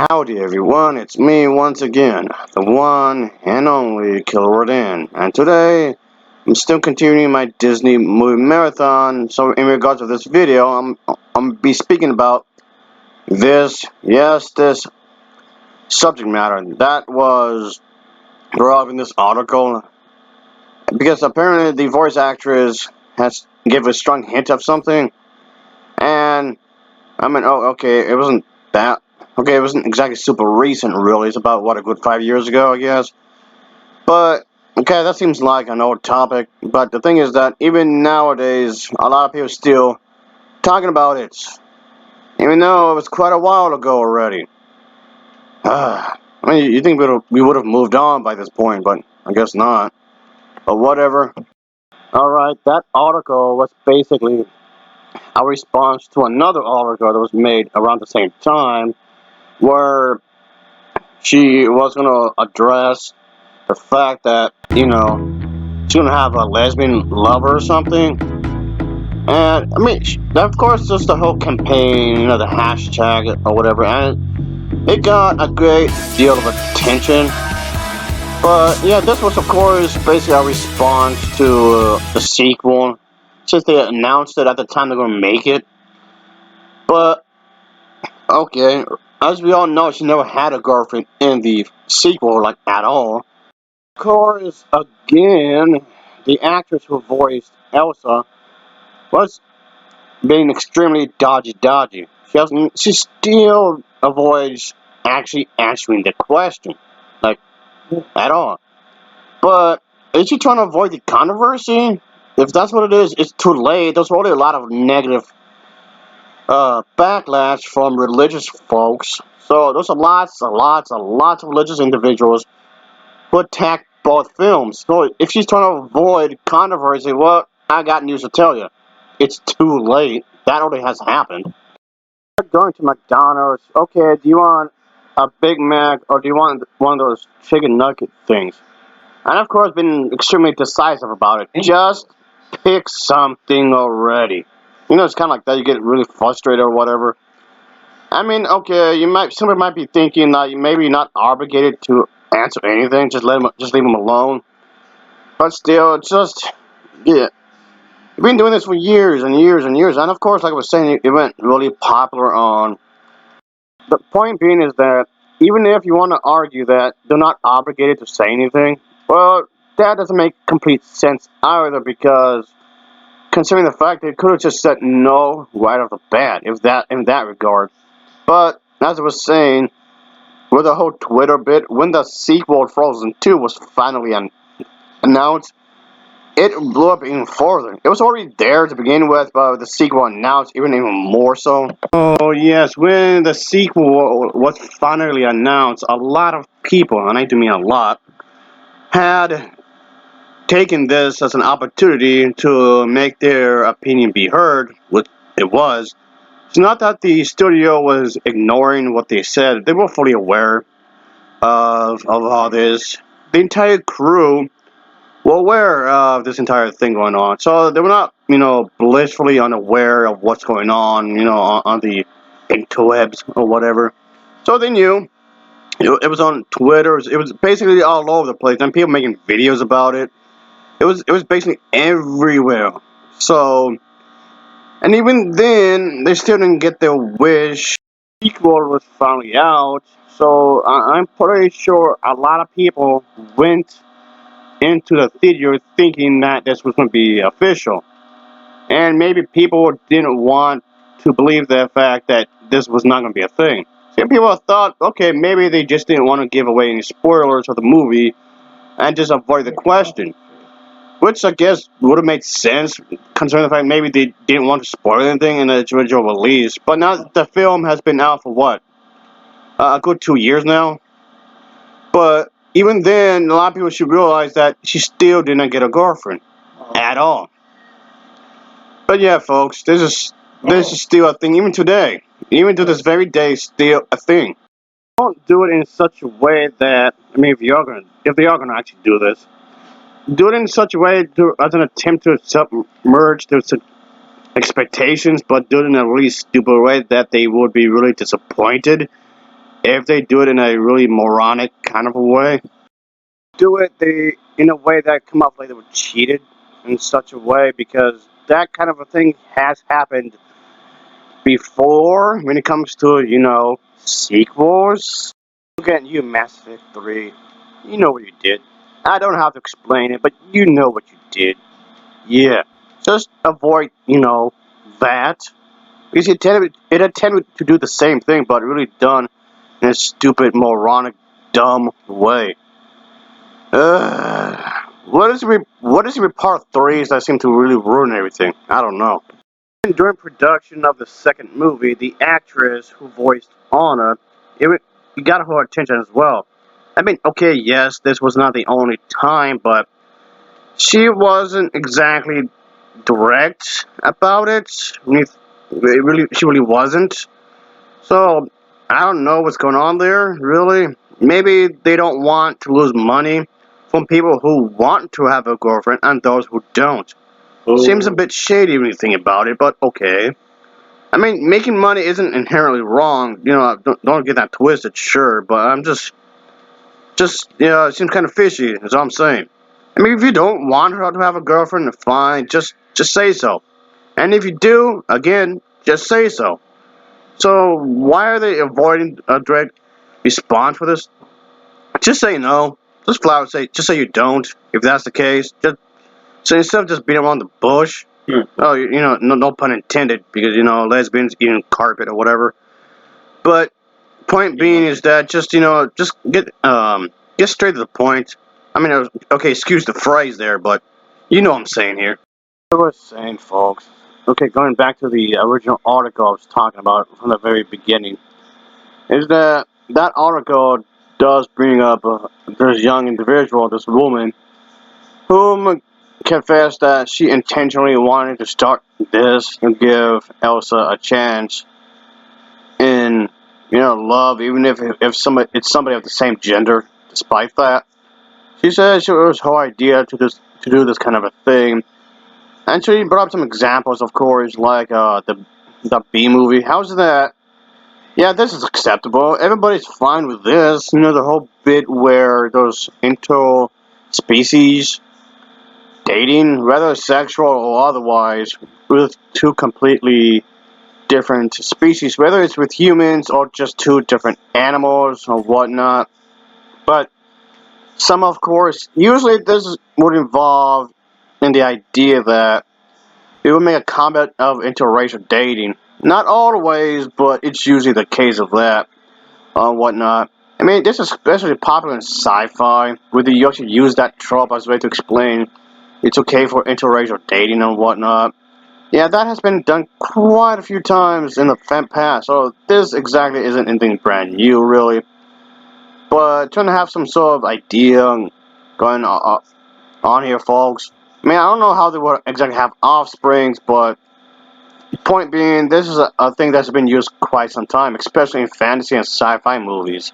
Howdy everyone, it's me once again, the one and only Killer Dan, and today I'm still continuing my Disney movie marathon. So in regards to this video, I'm be speaking about this subject matter that was brought up in this article, because apparently the voice actress has given a strong hint of something, and I mean, okay, it wasn't that. Okay, it wasn't exactly super recent, really. It's about, what, a good 5 years ago, I guess. But, okay, that seems like an old topic. But the thing is that even nowadays, a lot of people still talking about it. Even though it was quite a while ago already. I mean, you think we would have moved on by this point, but I guess not. But whatever. Alright, that article was basically a response to another article that was made around the same time, where she was going to address the fact that, she's going to have a lesbian lover or something. And, I mean, of course, just the whole campaign, the hashtag or whatever, and it got a great deal of attention. But, yeah, this was, of course, basically a response to the sequel, since they announced it at the time they're going to make it. But, okay, as we all know, she never had a girlfriend in the sequel, like, at all. Of course, again, the actress who voiced Elsa was being extremely dodgy. She still avoids actually answering the question, like, at all. But is she trying to avoid the controversy? If that's what it is, it's too late. There's already a lot of negative backlash from religious folks. So there's lots of religious individuals who attack both films. So if she's trying to avoid controversy, well, I got news to tell you. It's too late. That already has happened. Going to McDonald's, okay, do you want a Big Mac or do you want one of those chicken nugget things? And of course, been extremely decisive about it. Just pick something already. It's kind of like that. You get really frustrated or whatever. I mean, okay, somebody might be thinking that maybe you're not obligated to answer anything. Just leave them alone. But still, yeah. We've been doing this for years and years and years, and of course, like I was saying, it went really popular on. The point being is that even if you want to argue that they're not obligated to say anything, well, that doesn't make complete sense either, because considering the fact they could have just said no right off the bat, in that regard. But as I was saying, with the whole Twitter bit, when the sequel Frozen 2 was finally announced, it blew up even further. It was already there to begin with, but the sequel announced even more so. Oh yes, when the sequel was finally announced, a lot of people, and I do mean a lot, had taken this as an opportunity to make their opinion be heard, which it was. It's not that the studio was ignoring what they said. They were fully aware of all this. The entire crew were aware of this entire thing going on. So they were not, blissfully unaware of what's going on, on the interwebs or whatever. So they knew. It was on Twitter. It was basically all over the place, and people making videos about it. It was basically everywhere. So, and even then, they still didn't get their wish. The sequel was finally out, so I'm pretty sure a lot of people went into the theater thinking that this was going to be official. And maybe people didn't want to believe the fact that this was not going to be a thing. Some people thought, okay, maybe they just didn't want to give away any spoilers of the movie and just avoid the question. Which I guess would have made sense, considering the fact maybe they didn't want to spoil anything in the original release. But now the film has been out for what? A good 2 years now? But even then, a lot of people should realize that she still did not get a girlfriend. At all. But yeah, folks, this is still a thing, even today. Even to this very day, still a thing. Don't do it in such a way that, I mean, if they are gonna actually do this, do it in such a way as an attempt to submerge their expectations, but do it in a really stupid way that they would be really disappointed if they do it in a really moronic kind of a way, do it in a way that come off like they were cheated in such a way, because that kind of a thing has happened before when it comes to, sequels. Look at you, Mass Effect 3. You know what you did. I don't have to explain it, but you know what you did. Yeah. Just avoid, that. Because it attempted to do the same thing, but really done in a stupid, moronic, dumb way. What is it with part 3s that seem to really ruin everything? I don't know. During production of the second movie, the actress who voiced Anna, it got her attention as well. I mean, okay, yes, this was not the only time, but she wasn't exactly direct about it. She really wasn't. So I don't know what's going on there. Really, maybe they don't want to lose money from people who want to have a girlfriend and those who don't. Seems a bit shady when you think about it, but okay. I mean, making money isn't inherently wrong. Don't get that twisted, sure. But I'm it seems kind of fishy. Is all I'm saying. I mean, if you don't want her to have a girlfriend, fine. Just say so. And if you do, again, just say so. So why are they avoiding a direct response for this? Just say no. Just flat out say. Just say you don't. If that's the case, so instead of just beating around the bush. Oh, no pun intended, because lesbians eating carpet or whatever. But point being is that just get straight to the point. I mean, okay, excuse the phrase there, but you know what I'm saying here. I was saying, folks. Okay, going back to the original article I was talking about from the very beginning, is that article does bring up this young individual, this woman, whom confessed that she intentionally wanted to start this and give Elsa a chance in, love, even if it's somebody of the same gender. Despite that, she said it was her idea to do this kind of a thing, and she brought up some examples, of course, like the B movie. How's that? Yeah, this is acceptable. Everybody's fine with this. The whole bit where those interspecies dating, whether sexual or otherwise, with two completely different species, whether it's with humans or just two different animals or whatnot. But some, of course, usually this would involve in the idea that it would make a comment of interracial dating. Not always, but it's usually the case of that or whatnot. I mean, this is especially popular in sci-fi, where they actually use that trope as a way to explain it's okay for interracial dating and whatnot. Yeah, that has been done quite a few times in the past, so this exactly isn't anything brand new, really. But trying to have some sort of idea going on here, folks. I mean, I don't know how they would exactly have offsprings, but point being, this is a thing that's been used quite some time, especially in fantasy and sci-fi movies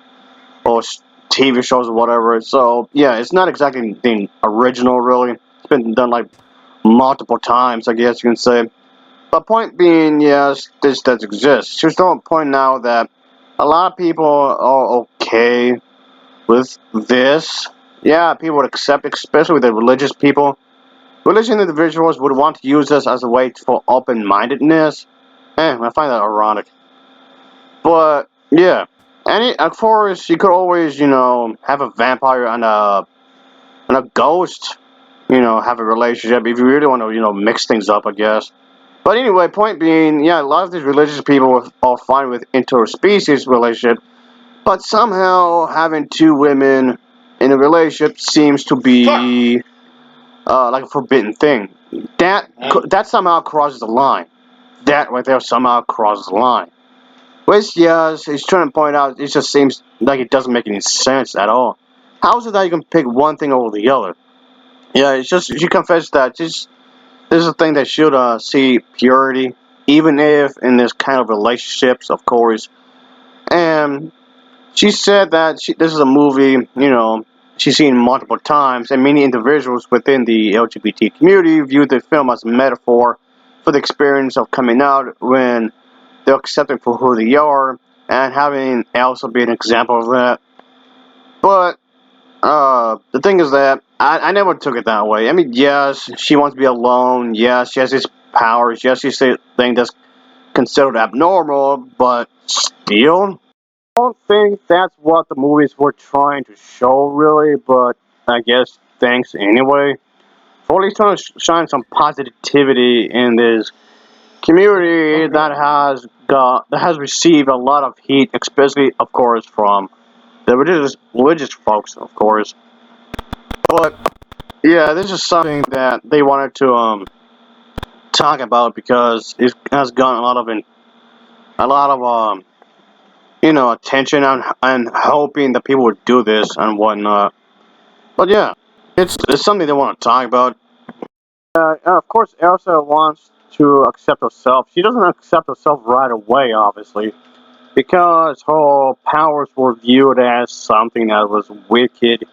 or TV shows or whatever. So yeah, it's not exactly anything original, really. It's been done like multiple times, I guess you can say. The point being, yes, this does exist. Just don't point out that a lot of people are okay with this. Yeah, people would accept, especially with the religious people. Religious individuals would want to use this as a way for open-mindedness. I find that ironic. But yeah, of course, you could always, have a vampire and a ghost, have a relationship if you really want to, mix things up, I guess. But anyway, point being, yeah, a lot of these religious people are fine with interspecies relationship, but somehow having two women in a relationship seems to be like a forbidden thing. That somehow crosses the line. That right there somehow crosses the line. Which, yes, he's trying to point out, it just seems like it doesn't make any sense at all. How is it that you can pick one thing over the other? Yeah, it's just, she confessed that this is a thing that should see purity, even if in this kind of relationships, of course. And she said that this is a movie, she's seen multiple times, and many individuals within the LGBT community view the film as a metaphor for the experience of coming out when they're accepted for who they are, and having Elsa be an example of that. But the thing is that I never took it that way. I mean, yes, she wants to be alone. Yes, she has these powers. Yes, she's a thing that's considered abnormal, but still, I don't think that's what the movies were trying to show, really. But I guess thanks anyway. For at least trying to shine some positivity in this community that has received a lot of heat, especially, of course, from the religious folks, of course. But yeah, this is something that they wanted to talk about because it has gotten a lot of attention and hoping that people would do this and whatnot. But yeah, it's something they want to talk about. Of course, Elsa wants to accept herself. She doesn't accept herself right away, obviously, because her powers were viewed as something that was wicked,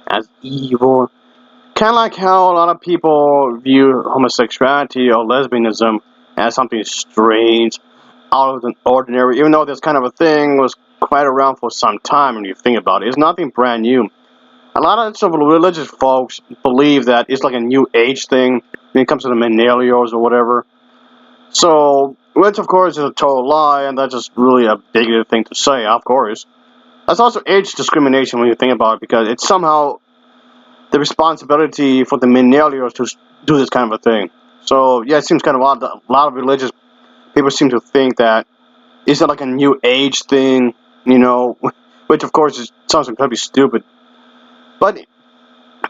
as evil. Kind of like how a lot of people view homosexuality or lesbianism as something strange, out of the ordinary, even though this kind of a thing was quite around for some time when you think about it. It's nothing brand new. A lot of some religious folks believe that it's like a new age thing when it comes to the millennials or whatever. So, which of course is a total lie, and that's just really a bigoted thing to say, of course. That's also age discrimination when you think about it, because it's somehow the responsibility for the millennials to do this kind of a thing. So, yeah, it seems kind of odd that a lot of religious people seem to think that it's not like a new age thing, which of course sounds incredibly stupid. But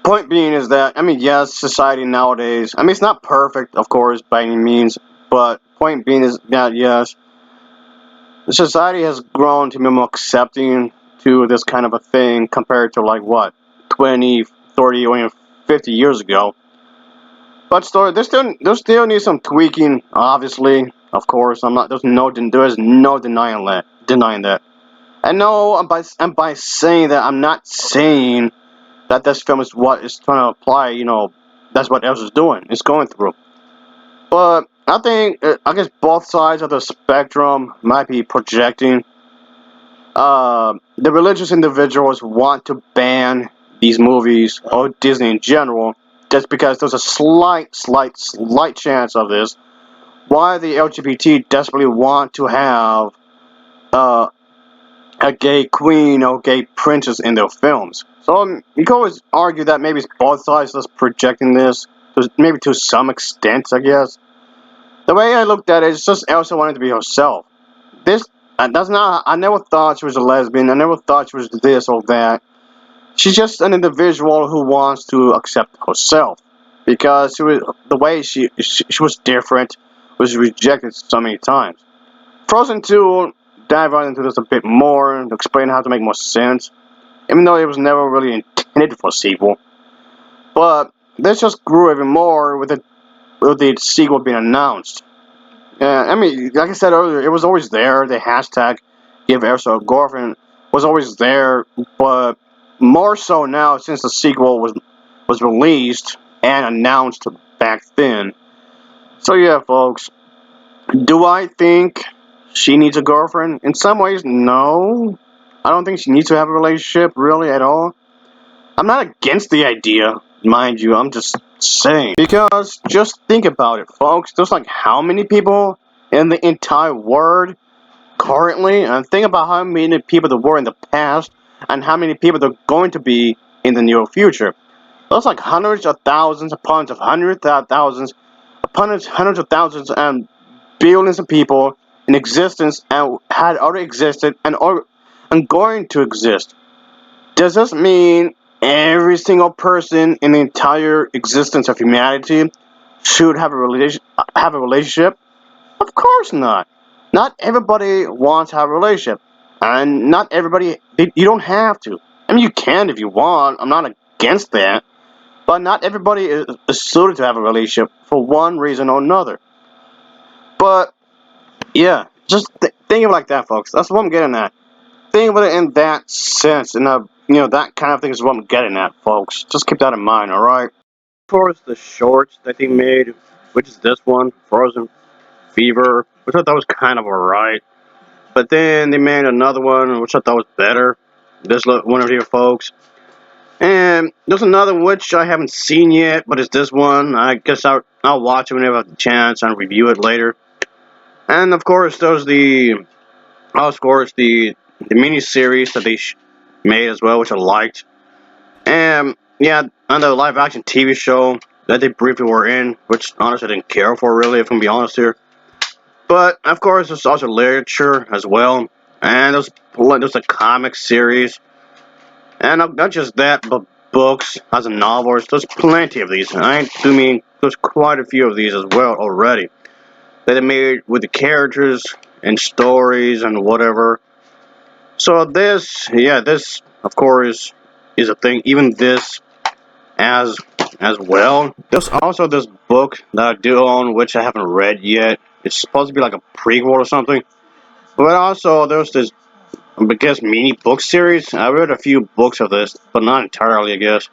point being is that, I mean, yes, society nowadays, I mean, it's not perfect, of course, by any means, but point being is that, yes, the society has grown to be more accepting to this kind of a thing compared to, like, what, 20, 30, or even 50 years ago. But still, there still needs some tweaking, obviously, of course. There's no denying that. And no, by saying that, I'm not saying that this film is what it's trying to apply, that's what Elsa's doing. It's going through. But I guess both sides of the spectrum might be projecting. The religious individuals want to ban these movies, or Disney in general, just because there's a slight chance of this. Why the LGBT desperately want to have uh, a gay queen or gay princess in their films. So you can always argue that maybe it's both sides just projecting this, maybe to some extent, I guess. The way I looked at it, it's just Elsa wanted to be herself. This, that's not. I never thought she was a lesbian. I never thought she was this or that. She's just an individual who wants to accept herself because the way she was different, was rejected so many times. Frozen 2 dive right into this a bit more to explain how to make more sense, even though it was never really intended for a sequel. But this just grew even more with the sequel being announced. I mean, like I said earlier, it was always there. The hashtag "Give Elsa a Girlfriend" was always there, but more so now since the sequel was released and announced back then. So yeah, folks, do I think she needs a girlfriend? In some ways, no. I don't think she needs to have a relationship, really, at all. I'm not against the idea, mind you, I'm just saying. Because just think about it, folks. There's like how many people in the entire world currently, and think about how many people there were in the past, and how many people there are going to be in the near future. There's like hundreds of thousands upon hundreds of thousands upon hundreds of thousands and billions of people in existence and had already existed and going to exist. Does this mean every single person in the entire existence of humanity should have a relationship? Of course not. Not everybody wants to have a relationship, and not everybody. You don't have to. I mean, you can if you want. I'm not against that, but not everybody is suited to have a relationship for one reason or another. But yeah, just think of it like that, folks. That's what I'm getting at. Think of it in that sense, and that kind of thing is what I'm getting at, folks. Just keep that in mind, all right? Of course, the shorts that they made, which is this one, Frozen Fever, which I thought was kind of alright. But then they made another one, which I thought was better. This one over here, folks. And there's another which I haven't seen yet, but it's this one. I guess I'll watch it whenever I have the chance and review it later. And of course, there's the mini series that they made as well, which I liked. And yeah, and the live action TV show that they briefly were in, which honestly I didn't care for really, if I'm gonna be honest here. But of course, there's also literature as well, and there's a comic series, and not just that, but books as in novels. There's plenty of these. I do mean there's quite a few of these as well already that they made with the characters and stories and whatever. So this of course is a thing. Even this as well. There's also this book that I do own, which I haven't read yet. It's supposed to be like a prequel or something. But also there's this, I guess, mini book series. I read a few books of this, but not entirely, I guess.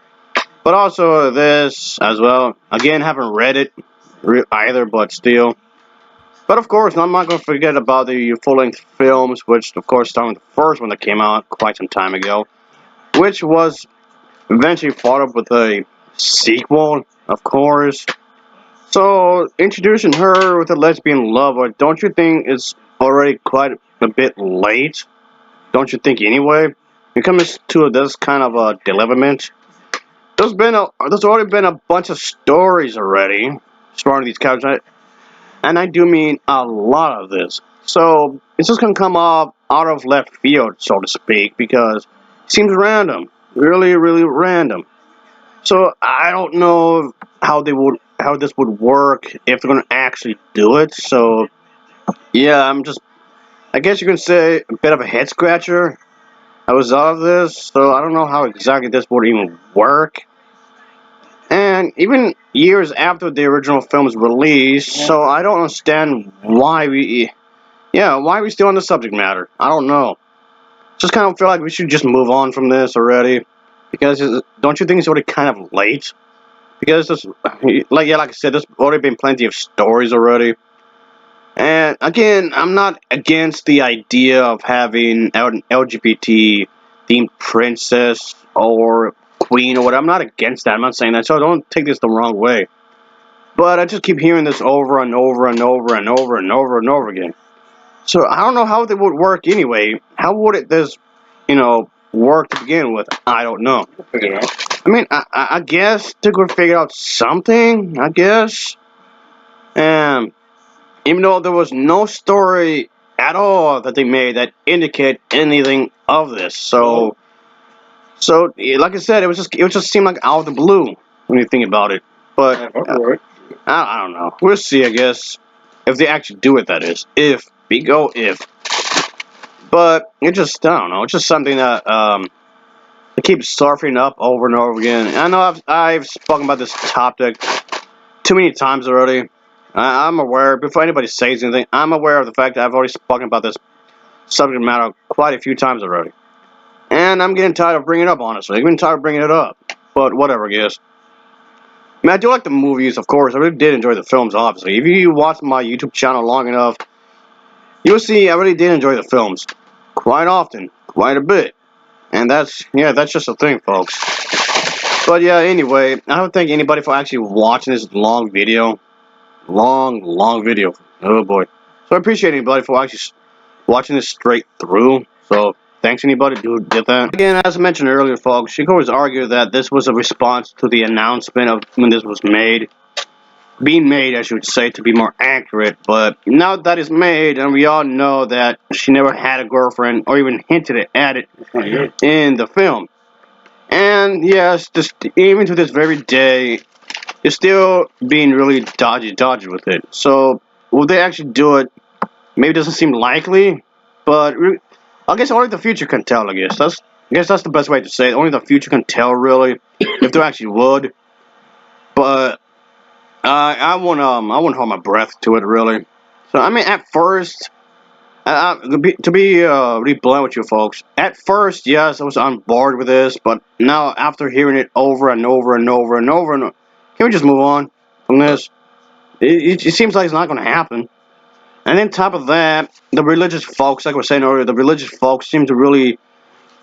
But also this as well. Again, haven't read it either, but still. But of course, I'm not going to forget about the full-length films, which of course started with the first one that came out quite some time ago, which was eventually followed up with a sequel, of course. So introducing her with a lesbian lover, don't you think it's already quite a bit late? Don't you think anyway? When it comes to this kind of a development, there's already been a bunch of stories already surrounding these characters, and I do mean a lot of this. So it's just gonna come up out of left field, so to speak, because it seems random, really, really random. So I don't know how this would work if they're gonna actually do it. So yeah, I guess you can say a bit of a head scratcher. I was out of this, so I don't know how exactly this would even work. And even years after the original film's release, so I don't understand why we still on the subject matter. I don't know. Just kind of feel like we should just move on from this already, because don't you think it's already kind of late? Because like I said, there's already been plenty of stories already. And again, I'm not against the idea of having an LGBT themed princess or queen or whatever. I'm not against that. I'm not saying that. So don't take this the wrong way. But I just keep hearing this over and over and over and over and over and over again. So I don't know how they would work anyway. How would work to begin with? I don't know. Figure it out. I mean, I guess they could figure out something. I guess. And even though there was no story at all that they made that indicate anything of this, so like I said, it just seemed like out of the blue when you think about it. But I don't know. We'll see. I guess if they actually do it, that is. If we go if. But I don't know. It's just something that it keeps surfing up over and over again. And I know I've spoken about this topic too many times already. I'm aware, before anybody says anything, I'm aware of the fact that I've already spoken about this subject matter quite a few times already. And I'm getting tired of bringing it up, honestly. I'm getting tired of bringing it up. But whatever, I guess. I mean, I do like the movies, of course. I really did enjoy the films, obviously. If you watch my YouTube channel long enough, you'll see I really did enjoy the films. Quite often. Quite a bit. And that's just a thing, folks. But yeah, anyway, I don't thank anybody for actually watching this long video. Long video. Oh boy. So I appreciate anybody for actually watching this straight through. So thanks anybody who did that. Again, as I mentioned earlier, folks, you can always argue that this was a response to the announcement of when this was made. Being made, I should say, to be more accurate. But now that it's made, and we all know that she never had a girlfriend or even hinted at it in the film. And yes, just even to this very day, it's still being really dodgy with it. So, will they actually do it? Maybe it doesn't seem likely, but I guess only the future can tell. I guess that's the best way to say it. Only the future can tell, really, if they actually would. But I won't hold my breath to it, really. So, I mean, at first, to be really blunt with you folks, at first, yes, I was on board with this, but now after hearing it over and over and over and over and over, can we just move on from this? It seems like it's not going to happen. And on top of that, the religious folks, like I was saying earlier, the religious folks seem to really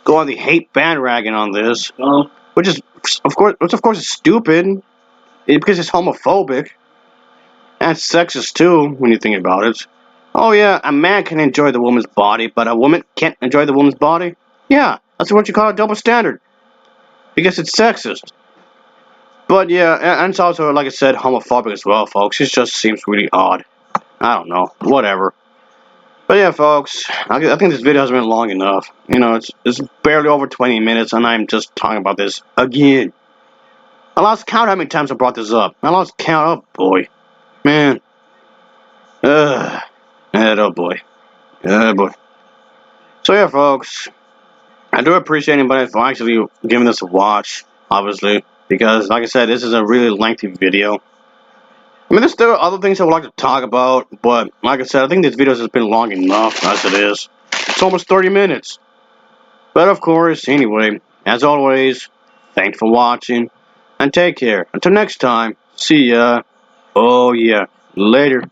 go on the hate bandwagon on this, which is, of course, is stupid because it's homophobic and sexist too when you think about it. Oh yeah, a man can enjoy the woman's body, but a woman can't enjoy the woman's body. Yeah, that's what you call a double standard because it's sexist. But yeah, and it's also, like I said, homophobic as well, folks. It just seems really odd. I don't know, whatever. But yeah, folks, I think this video has been long enough. You know, it's barely over 20 minutes, and I'm just talking about this again. I lost count how many times I brought this up. I lost count. Oh boy, man. Ugh. Oh boy. Oh boy. So yeah, folks, I do appreciate anybody for actually giving this a watch. Obviously, because like I said, this is a really lengthy video. I mean, there's still other things I would like to talk about, but like I said, I think this video has been long enough as it is. It's almost 30 minutes. But of course, anyway, as always, thanks for watching, and take care. Until next time, see ya. Oh yeah, later.